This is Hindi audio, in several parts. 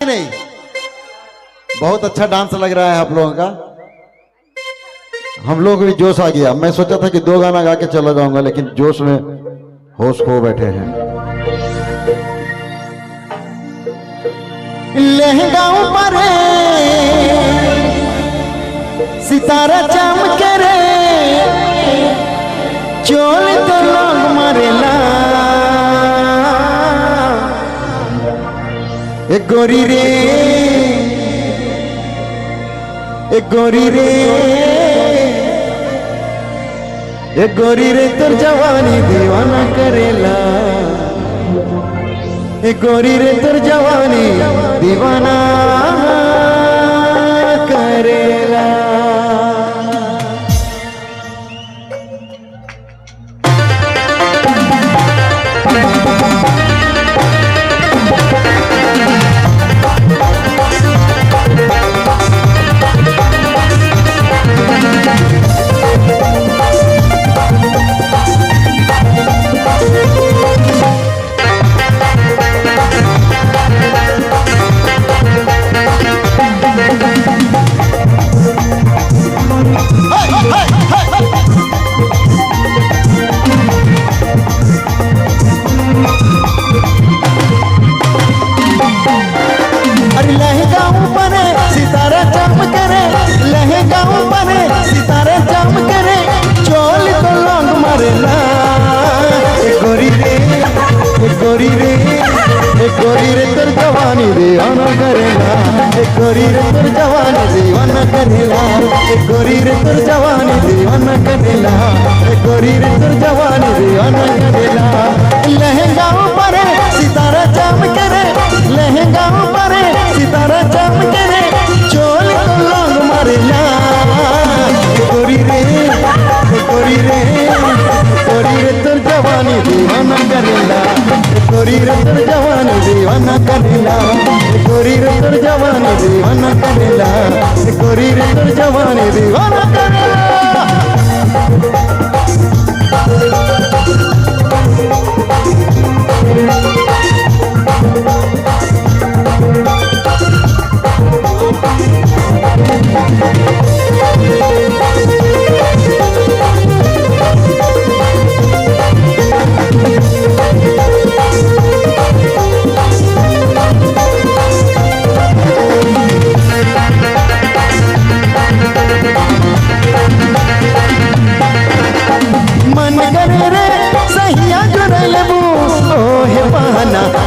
नहीं, बहुत अच्छा डांस लग रहा है आप लोगों का। हम लोग भी जोश आ गया। मैं सोचा था कि 2 गाना गा के चला जाऊंगा, लेकिन जोश में होश खो बैठे हैं। लहंगा ऊपर सितारा चमके रे, चोल तो लोग मरेला। एक गोरी रे, एक गोरी रे, एक गोरी रे तोर जवानी दीवाना करेला। एक गोरी रे तोर जवानी दीवाना करेला। गोरी रे तोर जवानी दीवाना करेला। एक गोरी रे तोर जवानी दीवाना करेला। एक गोरी रे तोर जवानी दीवाना करेला। एक गोरी रे तोर जवानी दीवाना करेला। लहंगा ऊपर सितारा चमके रे, लहंगा ऊपर सितारा चमके रे, चोली तो लोग मारेला। गोरी रे, गोरी रे, गोरी रे तोर जवानी दीवाना करेला। गोरी रे तोर जवानी दीवाना करेला। गोरी रे तोर जवानी दीवाना करेला। गोरी रे तोर जवानी दीवाना करेला।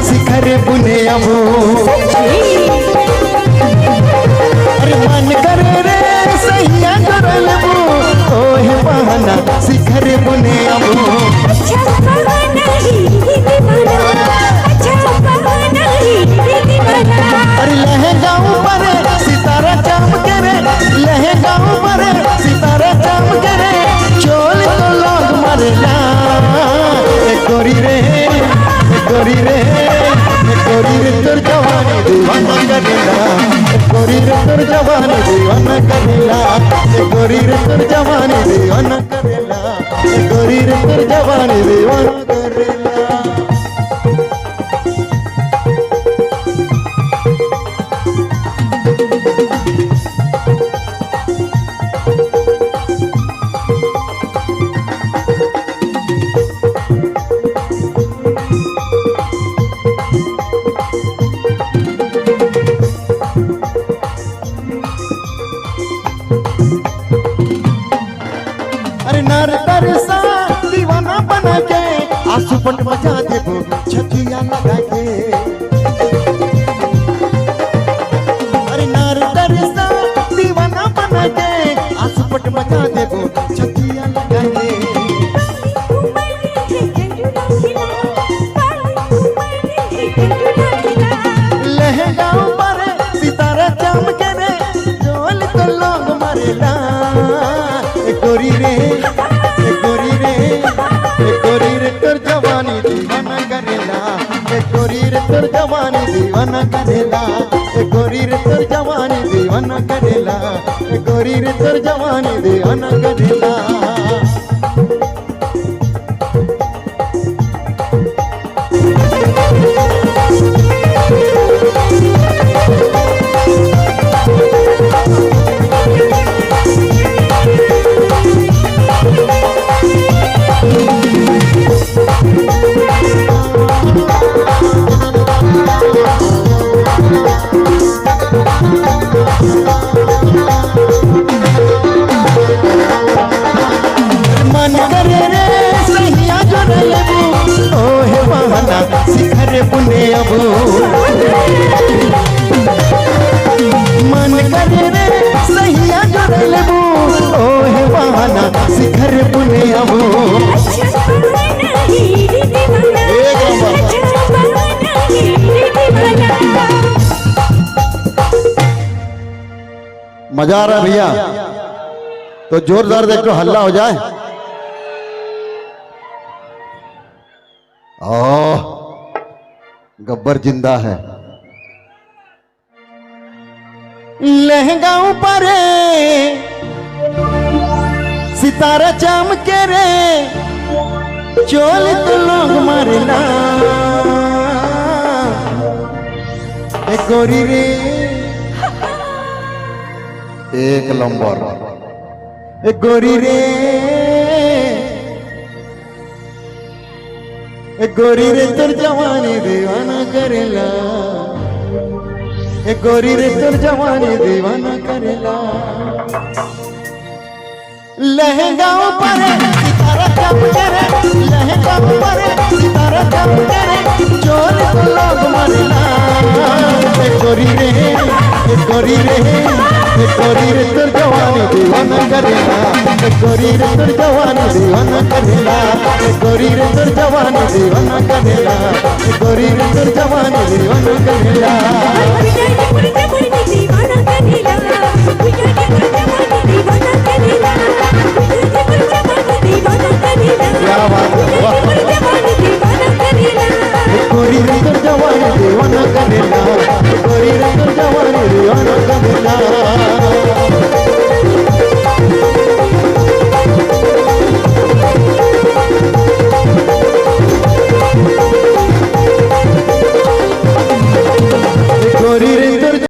शिखर बुने अबू अरे मन करे रे सैया जोरल बू, ओहे बहाना शिखर बुने अबू। अच्छा बहाना ही दीवाना, अच्छा बहाना ही दीवाना। अरे लहंगा ऊपर सितारा चमके रे, लहंगा ऊपर सितारा चमके रे, चोली तो लोग मरेला। एक गोरी रे, एक गोरी रे, गोरी रे तोर जवानी दीवाना करेला। गोरी रे तोर जवानी दीवाना करेला। गोरी रे तोर जवानी दीवाना करेला। गोरी रे तोर जवानी दीवाना करेला। तरसा दीवाना बना के आसुपट मचा देबो छतिया लगा के। अरे नार तरसा दीवाना बना के आसुपट मचा देबो छतिया लगा के। लहंगा ऊपर सितारा चमके रे, चोल तो लोग मरेला। गोरी रे, गोरी रे, गोरी रे तोर जवानी दीवाना करेला। गोरी रे तोर जवानी दीवाना करेला। गोरी रे तोर जवानी दीवाना करेला। गोरी रे तोर जवानी दीवाना करेला। मजा आ रहा है भैया, तो जोरदार देख तो हल्ला हो जाए। ओह गब्बर जिंदा है। लहंगा ऊपर सितारा चमके रे, चोल तो लोग मारना ए गोरी रे, एक नंबर ए गोरी रे, ए गोरी रे तोर जवानी दीवाना करेला, ए गोरी रे तोर जवानी दीवाना करेला। लहंगा ऊपर सितारा चमके रे, लहंगा ऊपर सितारा चमके रे, चोल तो लोग मारना ए गोरी रे, ए गोरी रे, ए गोरी रे तोर जवानी दीवाना करेला, ए गोरी रे तोर जवानी दीवाना करेला, ए गोरी रे तोर जवानी दीवाना करेला, ए गोरी रे तोर जवानी दीवाना करेला।